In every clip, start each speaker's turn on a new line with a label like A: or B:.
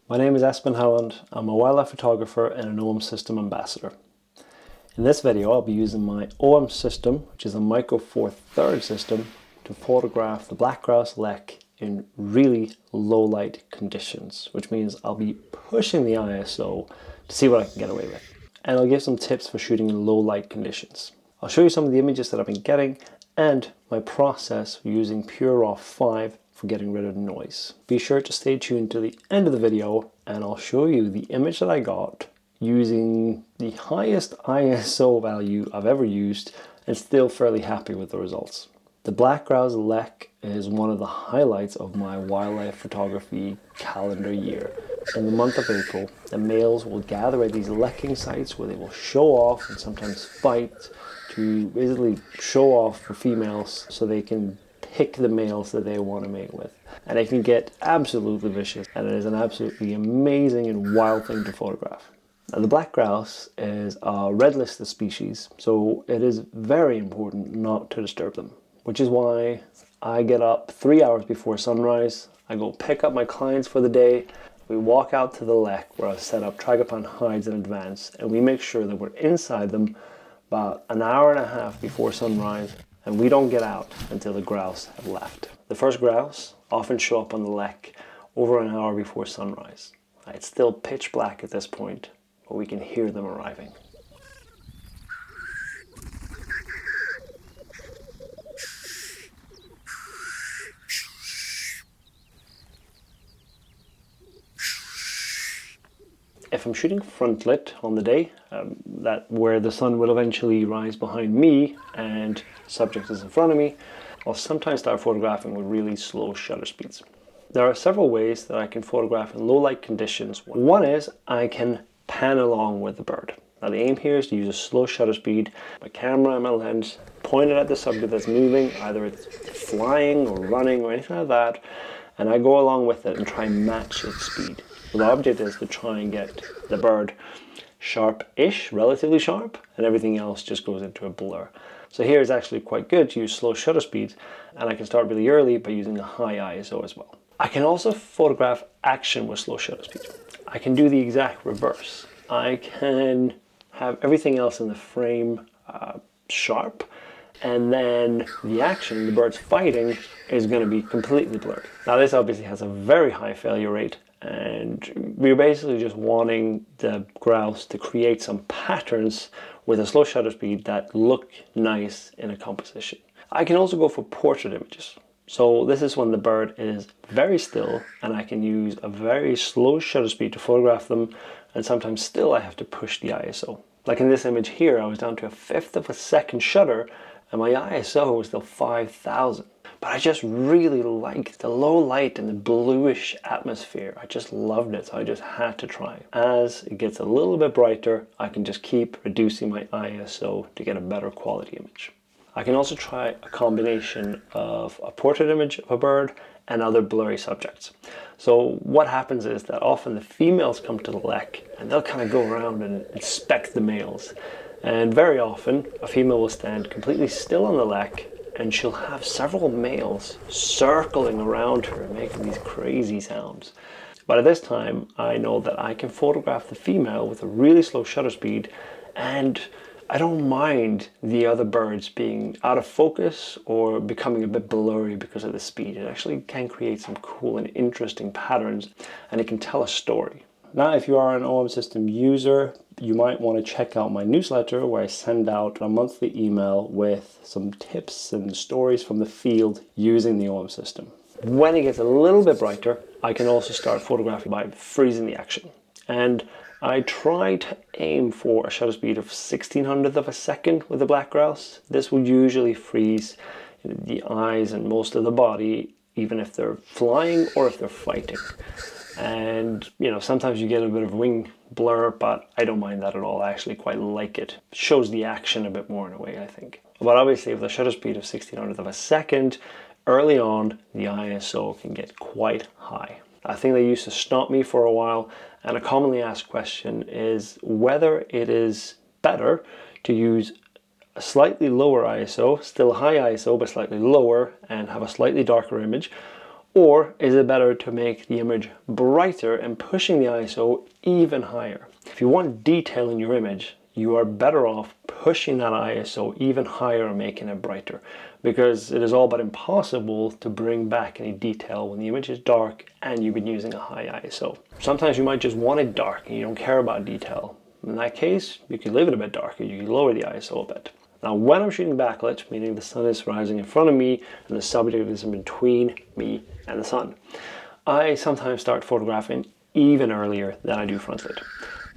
A: My name is Espen Helland. I'm a wildlife photographer and an OM system ambassador. In this video, I'll be using my OM system, which is a Micro Four Thirds system, to photograph the black grouse lek in really low light conditions, which means I'll be pushing the ISO to see what I can get away with. And I'll give some tips for shooting in low light conditions. I'll show you some of the images that I've been getting and my process for using PureRaw 5 for getting rid of noise. Be sure to stay tuned to the end of the video and I'll show you the image that I got using the highest ISO value I've ever used and still fairly happy with the results. The black grouse lek is one of the highlights of my wildlife photography calendar year. In the month of April, the males will gather at these lekking sites where they will show off and sometimes fight to basically show off for females so they can pick the males that they want to mate with. And they can get absolutely vicious, and it is an absolutely amazing and wild thing to photograph. Now, the black grouse is a red listed species, so it is very important not to disturb them, which is why I get up 3 hours before sunrise. I go pick up my clients for the day. We walk out to the lek where I've set up tragopan hides in advance, and we make sure that we're inside them about an hour and a half before sunrise, and we don't get out until the grouse have left. The first grouse often show up on the lek over an hour before sunrise. It's still pitch black at this point, but we can hear them arriving. If I'm shooting front lit on the day, where the sun will eventually rise behind me and subject is in front of me, I'll sometimes start photographing with really slow shutter speeds. There are several ways that I can photograph in low light conditions. One is I can pan along with the bird. Now the aim here is to use a slow shutter speed, my camera and my lens pointed at the subject that's moving, either it's flying or running or anything like that, and I go along with it and try and match its speed. The object is to try and get the bird sharp-ish, relatively sharp, and everything else just goes into a blur. So here it's actually quite good to use slow shutter speeds, and I can start really early by using a high ISO as well. I can also photograph action with slow shutter speed. I can do the exact reverse. I can have everything else in the frame sharp, and then the action, the bird's fighting, is going to be completely blurred. Now this obviously has a very high failure rate, and we're basically just wanting the grouse to create some patterns with a slow shutter speed that look nice in a composition. I can also go for portrait images. So this is when the bird is very still and I can use a very slow shutter speed to photograph them, and sometimes still I have to push the ISO. Like in this image here, I was down to a 1/5 of a second shutter and my ISO was still 5,000. But I just really liked the low light and the bluish atmosphere. I just loved it, so I just had to try it. As it gets a little bit brighter, I can just keep reducing my ISO to get a better quality image. I can also try a combination of a portrait image of a bird and other blurry subjects. So what happens is that often the females come to the lek and they'll kind of go around and inspect the males. And very often a female will stand completely still on the lek and she'll have several males circling around her and making these crazy sounds. But at this time, I know that I can photograph the female with a really slow shutter speed, and I don't mind the other birds being out of focus or becoming a bit blurry because of the speed. It actually can create some cool and interesting patterns, and it can tell a story. Now, if you are an OM system user, you might want to check out my newsletter where I send out a monthly email with some tips and stories from the field using the OM system. When it gets a little bit brighter, I can also start photographing by freezing the action. And I try to aim for a shutter speed of 1/1600th of a second with the black grouse. This will usually freeze the eyes and most of the body, even if they're flying or if they're fighting. And sometimes you get a bit of wing blur, but I don't mind that at all. I actually quite like it. It shows the action a bit more in a way, I think. But obviously with a shutter speed of 1/1600th of a second, early on the ISO can get quite high. I think they used to stop me for a while, and a commonly asked question is whether it is better to use a slightly lower ISO, still a high ISO but slightly lower, and have a slightly darker image, Or is it better to make the image brighter and pushing the ISO even higher? If you want detail in your image, you are better off pushing that ISO even higher and making it brighter, because it is all but impossible to bring back any detail when the image is dark and you've been using a high ISO. Sometimes you might just want it dark and you don't care about detail. In that case, you can leave it a bit darker, you can lower the ISO a bit. Now when I'm shooting backlit, meaning the sun is rising in front of me and the subject is in between me and the sun, I sometimes start photographing even earlier than I do frontlit.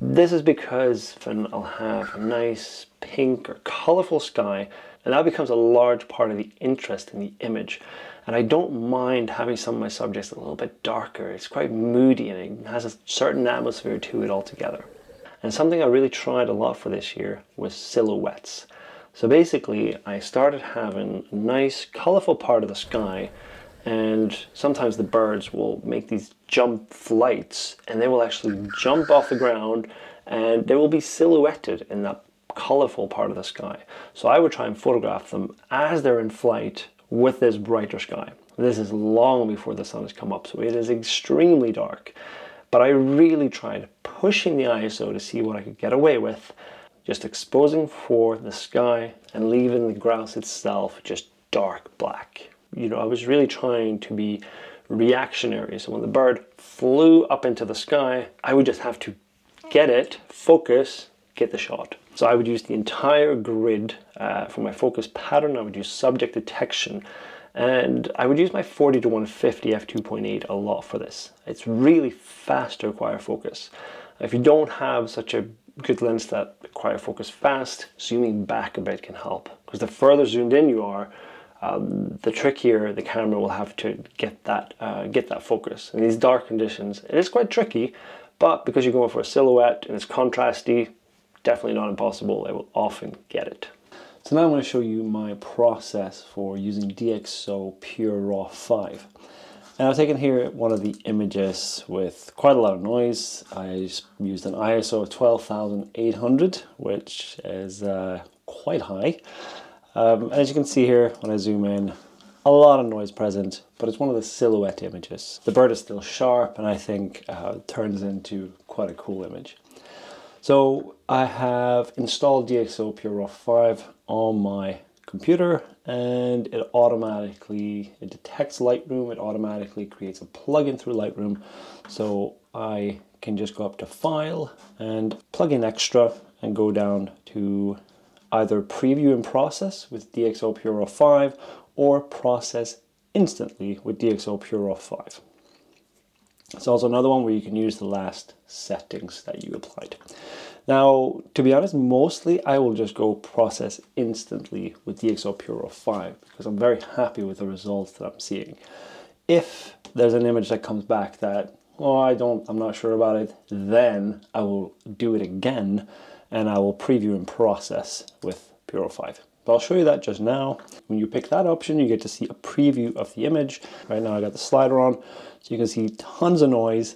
A: This is because then I'll have a nice pink or colorful sky, and that becomes a large part of the interest in the image. And I don't mind having some of my subjects a little bit darker. It's quite moody and it has a certain atmosphere to it altogether. And something I really tried a lot for this year was silhouettes. So basically, I started having a nice, colorful part of the sky, and sometimes the birds will make these jump flights, and they will actually jump off the ground, and they will be silhouetted in that colorful part of the sky. So I would try and photograph them as they're in flight with this brighter sky. This is long before the sun has come up, so it is extremely dark. But I really tried pushing the ISO to see what I could get away with, just exposing for the sky and leaving the grouse itself just dark black. You know, I was really trying to be reactionary. So when the bird flew up into the sky, I would just have to get it, focus, get the shot. So I would use the entire grid for my focus pattern. I would use subject detection, and I would use my 40 to 150 f2.8 a lot for this. It's really fast to acquire focus. If you don't have such a good lens that acquire focus fast, zooming back a bit can help, because the further zoomed in you are, the trickier the camera will have to get that focus. In these dark conditions, it is quite tricky, but because you're going for a silhouette and it's contrasty, definitely not impossible. I will often get it. So now I'm going to show you my process for using DxO Pure Raw 5. And I've taken here one of the images with quite a lot of noise. I used an ISO of 12,800, which is quite high. As you can see here, when I zoom in, a lot of noise present, but it's one of the silhouette images. The bird is still sharp, and I think it turns into quite a cool image. So I have installed DxO Pure Raw 5 on my computer, and it detects Lightroom. It automatically creates a plugin through Lightroom, so I can just go up to File and Plugin Extra and go down to either Preview and Process with DxO Pure Raw 5 or Process Instantly with DxO Pure Raw 5. It's also another one where you can use the last settings that you applied. Now, to be honest, mostly I will just go Process Instantly with DxO Pure Raw 5 because I'm very happy with the results that I'm seeing. If there's an image that comes back that, I'm not sure about it, then I will do it again and I will preview and process with Pure Raw 5. But I'll show you that just now. When you pick that option, you get to see a preview of the image. Right now I got the slider on, so you can see tons of noise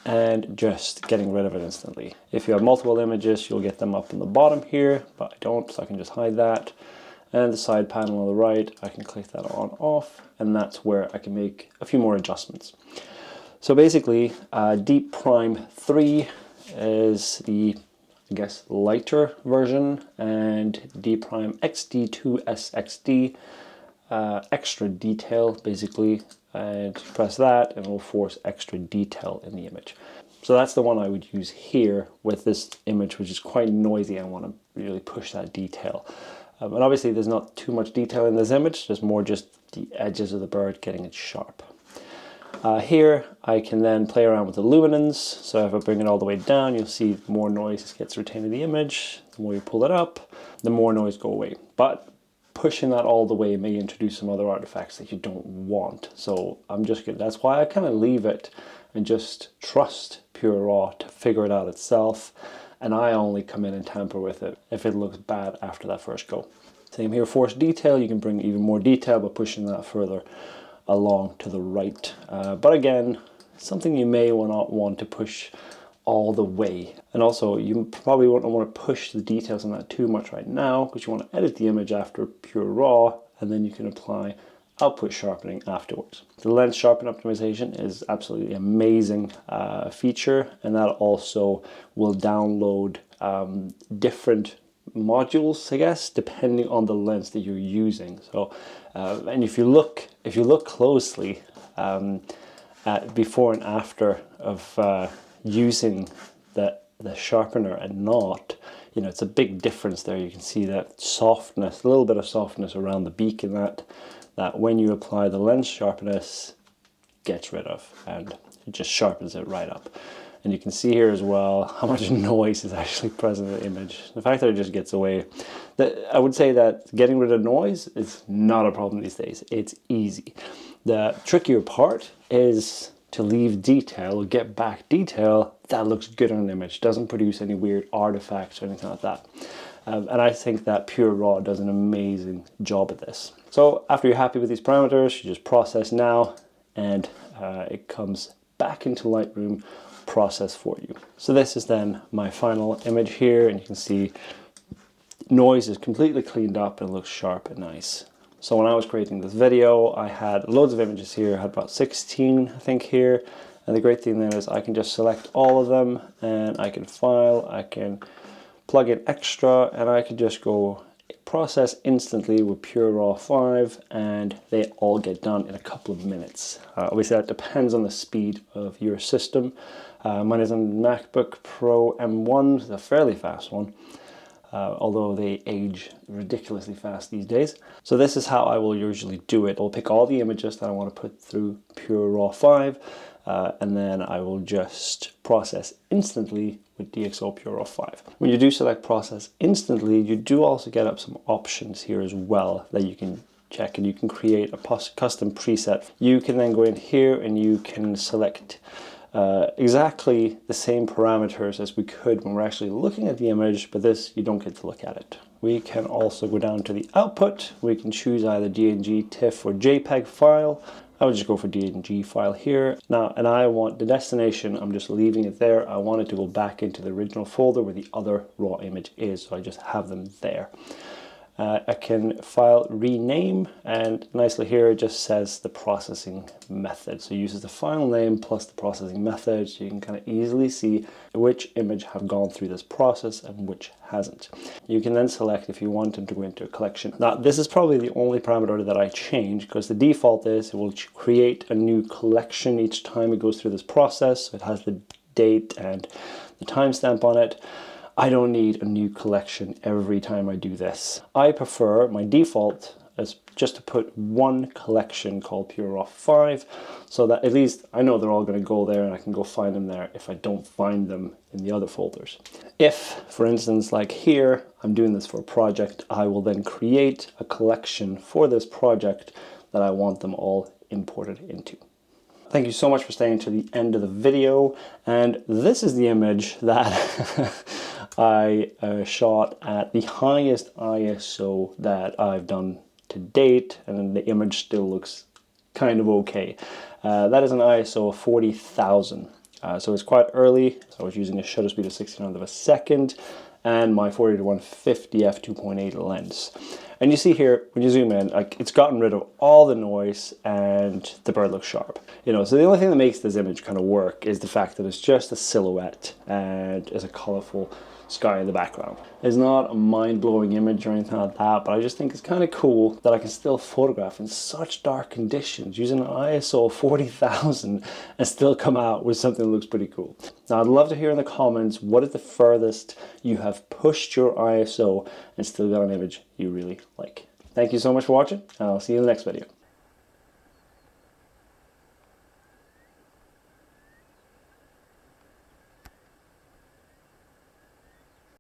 A: and just getting rid of it instantly. If you have multiple images, you'll get them up in the bottom here, but I don't, so I can just hide that. And the side panel on the right, I can click that on off, and that's where I can make a few more adjustments. So basically, Deep Prime 3 is the, I guess, lighter version, and D Prime XD2 SXD, extra detail basically, and press that and it will force extra detail in the image. So that's the one I would use here with this image, which is quite noisy. I want to really push that detail. And obviously there's not too much detail in this image, there's more just the edges of the bird getting it sharp. Here I can then play around with the luminance, so if I bring it all the way down, you'll see more noise gets retained in the image. The more you pull it up, the more noise go away. But pushing that all the way may introduce some other artifacts that you don't want. So that's why I kind of leave it and just trust Pure Raw to figure it out itself. And I only come in and tamper with it if it looks bad after that first go. Same here, force detail. You can bring even more detail by pushing that further along to the right. But again, something you may not want to push all the way. And also, you probably won't want to push the details on that too much right now because you want to edit the image after Pure Raw, and then you can apply output sharpening afterwards. The lens sharpen optimization is absolutely amazing feature, and that also will download different modules, I guess, depending on the lens that you're using. So, and if you look closely at before and after of using the sharpener and not, you know, it's a big difference there. You can see that softness, a little bit of softness around the beak, and that when you apply the lens sharpness, gets rid of, and it just sharpens it right up. And you can see here as well how much noise is actually present in the image. The fact that it just gets away. I would say that getting rid of noise is not a problem these days. It's easy. The trickier part is to leave detail or get back detail that looks good on an image, doesn't produce any weird artifacts or anything like that. And I think that PureRaw does an amazing job at this. So after you're happy with these parameters, you just process now, and it comes back into Lightroom, process for you. So this is then my final image here, and you can see noise is completely cleaned up and looks sharp and nice. So when I was creating this video, I had loads of images here. I had about 16, I think, here. And the great thing then is I can just select all of them, and I can file, I can plug in extra, and I can just go process instantly with PureRaw 5, and they all get done in a couple of minutes. Obviously that depends on the speed of your system. Mine is on MacBook Pro M1, it's a fairly fast one. Although they age ridiculously fast these days. So this is how I will usually do it. I'll pick all the images that I want to put through PureRaw 5, and then I will just process instantly with DxO Pure Raw 5. When you do select process instantly, you do also get up some options here as well that you can check, and you can create a custom preset. You can then go in here and you can select exactly the same parameters as we could when we're actually looking at the image, but this, you don't get to look at it. We can also go down to the output. We can choose either DNG, TIFF, or JPEG file. I would just go for DNG file here. Now, and I want the destination, I'm just leaving it there. I want it to go back into the original folder where the other raw image is, so I just have them there. I can file rename, and nicely here it just says the processing method. So it uses the file name plus the processing method, so you can kind of easily see which image have gone through this process and which hasn't. You can then select if you want them to go into a collection. Now this is probably the only parameter that I change, because the default is it will create a new collection each time it goes through this process. So it has the date and the timestamp on it. I don't need a new collection every time I do this. I prefer, my default is just to put one collection called PureRaw 5, so that at least I know they're all going to go there and I can go find them there if I don't find them in the other folders. If, for instance, like here, I'm doing this for a project, I will then create a collection for this project that I want them all imported into. Thank you so much for staying to the end of the video, and this is the image that I shot at the highest ISO that I've done to date, and the image still looks kind of okay. That is an ISO of 40,000, so it's quite early. So I was using a shutter speed of 1600 of a second and my 40-150 f2.8 lens. And you see here, when you zoom in, like, it's gotten rid of all the noise and the bird looks sharp. You know, so the only thing that makes this image kind of work is the fact that it's just a silhouette and there's a colorful sky in the background. It's not a mind-blowing image or anything like that, but I just think it's kind of cool that I can still photograph in such dark conditions using an ISO of 40,000 and still come out with something that looks pretty cool. Now, I'd love to hear in the comments, what is the furthest you have pushed your ISO and still got an image you really like? Thank you so much for watching, and I'll see you in the next video.